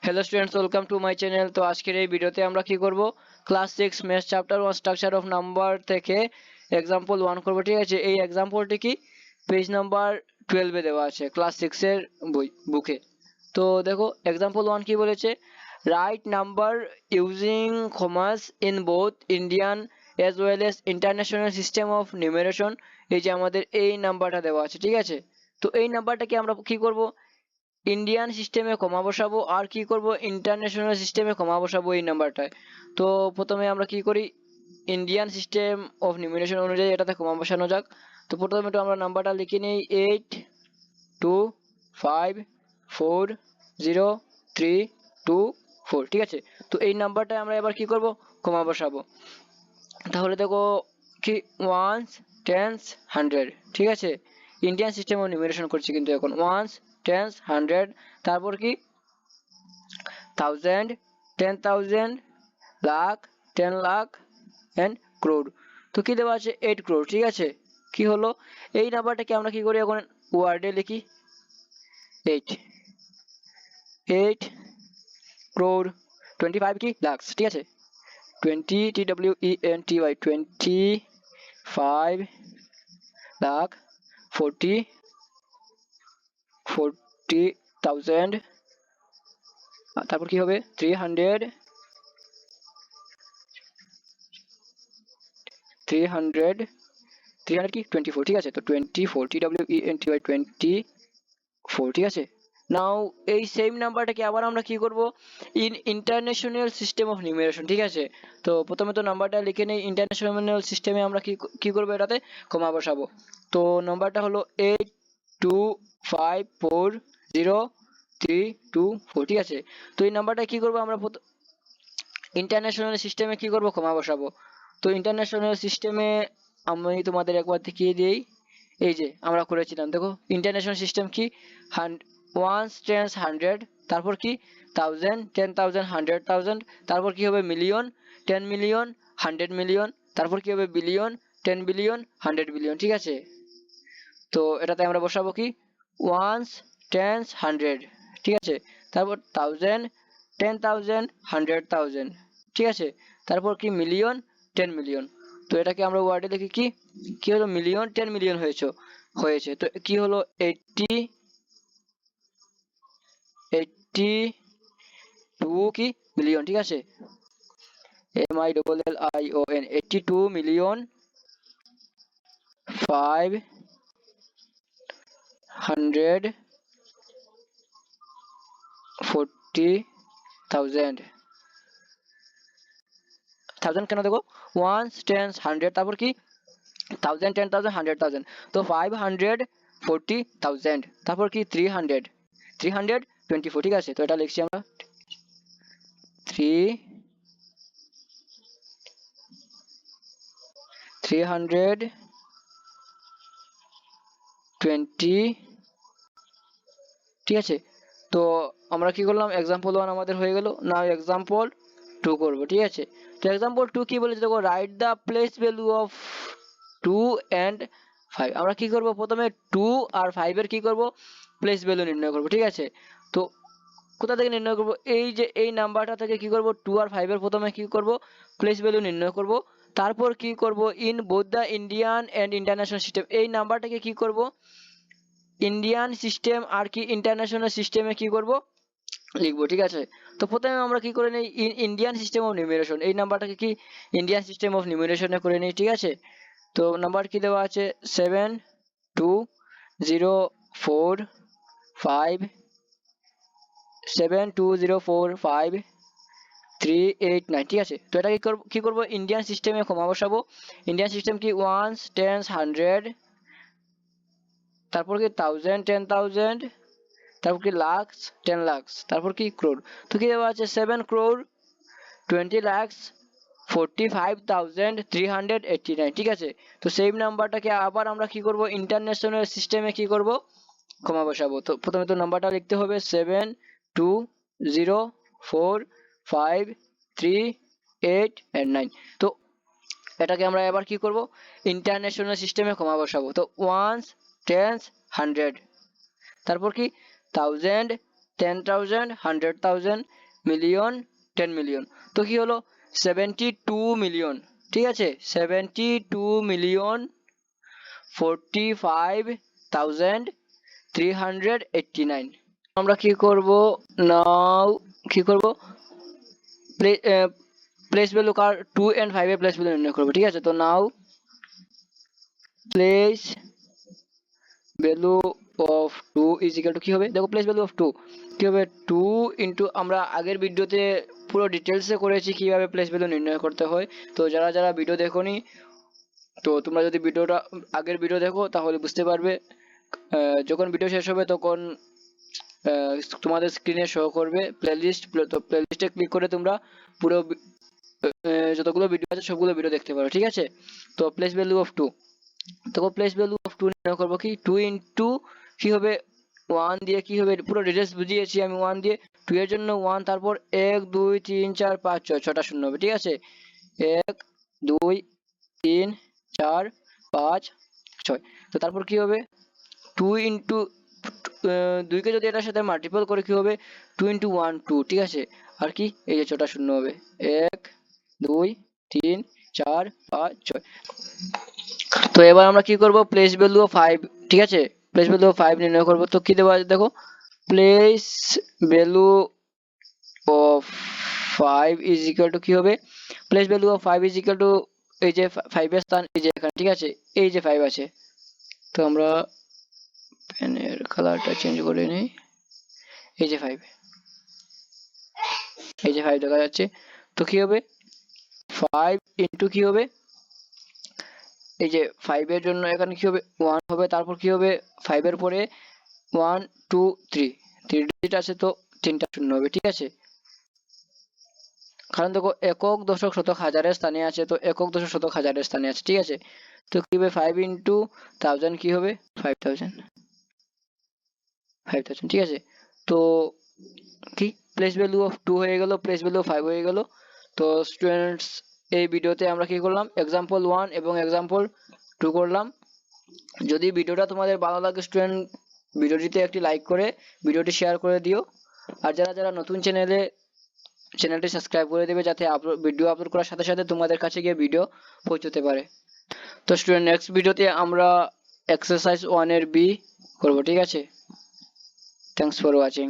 Hello students, welcome to my channel. তো আজকের এই ভিডিওতে আমরা কি করব, class 6 maths chapter 1 structure of number থেকে এক্সাম্পল 1 করব। ঠিক আছে, এই এক্সাম্পলটি কি পেজ নাম্বার 12 এ দেওয়া আছে ক্লাস 6 এর বুকে। তো দেখো এক্সাম্পল 1 কি বলেছে, write number using commas in both Indian as well as international system of numeration. এই যে আমাদের এই নাম্বারটা দেওয়া আছে, ঠিক আছে। তো এই নাম্বারটাকে আমরা কি করব, ইন্ডিয়ান সিস্টেমে কমা বসাবো আর কি করব, ইন্টারন্যাশনাল সিস্টেমে কমা বসাবো এই নাম্বারটায়। তো প্রথমে আমরা কি করি, ইন্ডিয়ান সিস্টেম অফ নিউমারেশন অনুযায়ী এটাতে কমা বসানো যাক। তো প্রথমে তো আমরা নাম্বারটা লিখে নিই 82540324। ঠিক আছে, তো এই নাম্বারটায় আমরা এবার কি করব, কমা বসাবো। তাহলে দেখো কি ওয়ান্স টেন্স 100, ঠিক আছে। ইন্ডিয়ান সিস্টেম অফ নিউমারেশন করছি কিন্তু এখন ওয়ান্স টেন্স 100, তারপর কি 1000 10,000 লাখ 10 লাখ এন্ড ক্রোড। তো কি দেওয়া আছে 8 ক্রোড। ঠিক আছে, কি হলো, এই নাম্বারটাকে আমরা কি করি এখন ওয়ার্ডে লিখি 8 ক্রোড 25 কি লাখ। ঠিক আছে, 20 TWENTY 25 লাখ 40,000, তারপর কি হবে 300 কি 24। ঠিক আছে, তো 24 TWENTY 24। ঠিক আছে, নাও এই সেম নাম্বারটাকে আবার আমরা কি করব, ইন্টারন্যাশনাল সিস্টেম অফ নিউমারেশন। ঠিক আছে, তো প্রথমে তো নাম্বারটা লিখে নেই, ইন্টারন্যাশনাল সিস্টেমে আমরা কি করব, এটাতে কমা বসাবো। তো নাম্বারটা হলো 82540324। ঠিক আছে, তো এই নাম্বারটা কি করব আমরা ইন্টারন্যাশনাল সিস্টেমে কি করব, কমা বসাবো। তো ইন্টারন্যাশনাল সিস্টেমে আমি তোমাদের একবার দেখিয়ে দিই, এই যে আমরা করেছিলাম দেখো ইন্টারন্যাশনাল সিস্টেম কি ওয়ান্স টেন্স 100, তারপর কি 1000 10,000 100,000, তারপর কি হবে মিলিয়ন 10 মিলিয়ন 100 মিলিয়ন, তারপর কি হবে বিলিয়ন 10 বিলিয়ন 100 বিলিয়ন। ঠিক আছে, তো এটাতে আমরা বসাবো কি ওয়ান্স টেন্স 100। ঠিক আছে, তারপর 1000 10,000 100,000। ঠিক আছে, তারপর কি মিলিয়ন 10 মিলিয়ন। তো এটাকে আমরা ওয়ার্ডে লিখি কি হলো, মিলিয়ন 10 মিলিয়ন হয়েছে। তো কি হলো 82 কি মিলিয়ন। ঠিক আছে, MILLION 82 মিলিয়ন 540,000 কেন দেখো ওয়ান্স টেন্স 100, তারপর কি 1000 10,000 100,000, তো 540,000, তারপর কি 324। ঠিক আছে, তো এটা লিখছি আমরা 320। ঠিক আছে, তো আমরা কি করলাম, এক্সাম্পল 1 আমাদের হয়ে গেল। নাও এক্সাম্পল 2 করব। ঠিক আছে, তো এক্সাম্পল 2 কি বলেছে দেখো, write the place value of 2 and 5। আমরা কি করব, প্রথমে 2 আর 5 এর কি করব, প্লেস ভ্যালু নির্ণয় করব। ঠিক আছে, তো কোথা থেকে নির্ণয় করব, এই যে এই নাম্বারটা থেকে কি করব, 2 আর 5 এর প্রথমে কি করব, প্লেস ভ্যালু নির্ণয় করব। তারপর কি করব, in both the Indian and international system, এই নাম্বারটাকে কি করব, ইন্ডিয়ান সিস্টেম আর কি ইন্টারন্যাশনাল সিস্টেমে কি করব, লিখবো। ঠিক আছে, তো প্রথমে আমরা কি করে নেই, ইন্ডিয়ান সিস্টেম অফ নিউমারেশন, এই নাম্বারটাকে কি ইন্ডিয়ান সিস্টেম অফ নিউমারেশনে করে নেই। ঠিক আছে, তো নাম্বার কি দেওয়া আছে 72045 ঠিক আছে, তো এটা কি করব, ইন্ডিয়ান সিস্টেমে কমা বসাবো। ইন্ডিয়ান সিস্টেম কি ওয়ান্স টেন্স 100, তারপর কি 1000 10,000, তারপর কি লাখস 10 লাখস, তারপর কি ক্রোড। তো কি দেওয়া আছে 7 ক্রোড 20 লাখস 45,389। ঠিক আছে, তো সেম নাম্বারটাকে আবার আমরা কি করব, ইন্টারন্যাশনাল সিস্টেমে কি করব, কমা বসাবো। তো প্রথমে তো নাম্বারটা লিখতে হবে 7204538 তো এটাকে আমরা এবার কি করব, ইন্টারন্যাশনাল সিস্টেমে কমা বসাবো। তো ওয়ান্স টেন্স 100, তারপর কি 1000 10,000, 100,000, মিলিয়ন, 10 মিলিয়ন। তো কি হলো 72 মিলিয়ন, ঠিক আছে 72,045,389। আমরা কি করব নাও, কি করব প্লেস ভ্যালু কার 2 and 5 এর প্লেস ভ্যালু নির্ণয় করব, ঠিক আছে। তো now place value of 2 is equal to কি হবে, দেখো প্লেস ভ্যালু অফ 2 কি হবে 2 ইনটু, আমরা আগের ভিডিওতে পুরো ডিটেলসে করেছি কিভাবে প্লেস ভ্যালু নির্ণয় করতে হয়। তো যারা যারা ভিডিও দেখোনি, তো তোমরা যদি ভিডিওটা আগের ভিডিও দেখো তাহলে বুঝতে পারবে। যখন ভিডিও শেষ হবে তখন তোমাদের স্ক্রিনে শো করবে প্লেলিস্ট, তো প্লেলিস্টে ক্লিক করে তোমরা পুরো যতগুলো ভিডিও আছে সবগুলো ভিডিও দেখতে পারো, ঠিক আছে। তো প্লেস ভ্যালু অফ 2, তো প্লেস ভ্যালু অফ 2 নির্ণয় করবো কি 2 ইনটু কি হবে 1 দিয়ে, কি হবে পুরো ডিটেলস বুঝিয়েছি আমি 1 দিয়ে, 2 এর জন্য 1, তারপর 1 2 3 4 5 6, 6টা শূন্য হবে, ঠিক আছে 1 2 3 4 5 6। তো তারপর কি হবে 2 ইনটু 2 কে যদি এটার সাথে মাল্টিপল করে কি হবে 2 ইনটু 1 2, ঠিক আছে। আর কি এই যে 6টা শূন্য হবে 1 2 3 4 5 6। তো এবার আমরা কি করব প্লেস ভ্যালু অফ 5, ঠিক আছে প্লেস ভ্যালু অফ 5 নির্ণয় করব। তো কি দেওয়া আছে দেখো place value of 5 is equal to কি হবে place value of 5 is equal two এই যে 5 এর স্থান এই যে এখানে, ঠিক আছে এই যে 5 আছে। তো আমরা পেনের কালারটা চেঞ্জ করে নিই, এই যে 5, এই যে 5 দেখা যাচ্ছে। তো কি হবে 5 ইনটু কি হবে এই যে 5 এর জন্য এখানে কি হবে 1 হবে, তারপর কি হবে 5 এর পরে 1 2 3, 3 ডিজিট আছে তো 3টা শূন্য হবে, ঠিক আছে। কারণ দেখো একক দশক শতক হাজারের স্থানে আছে, তো একক দশক শতক হাজারের স্থানে আছে, ঠিক আছে। তো কি হবে 5 ইনটু 1000 কি হবে 5000, 5000, ঠিক আছে। তো কি প্লেস ভ্যালু অফ 2 হয়ে গেল, প্লেস ভ্যালু অফ 5 হয়ে গেল। তো স্টুডেন্টস এই ভিডিওতে আমরা কি করলাম এক্সাম্পল 1 এবং এক্সাম্পল 2 করলাম। যদি ভিডিওটা তোমাদের ভালো লাগে স্টুডেন্ট, ভিডিওটিতে একটি লাইক করে ভিডিওটি শেয়ার করে দিও। আর যারা যারা নতুন চ্যানেলটি সাবস্ক্রাইব করে দেবে, যাতে ভিডিও আপলোড করার সাথে সাথে তোমাদের কাছে গিয়ে ভিডিও পৌঁছতে পারে। তো স্টুডেন্ট নেক্সট ভিডিওতে আমরা এক্সারসাইজ 1 এর বি করব, ঠিক আছে। Thanks for watching.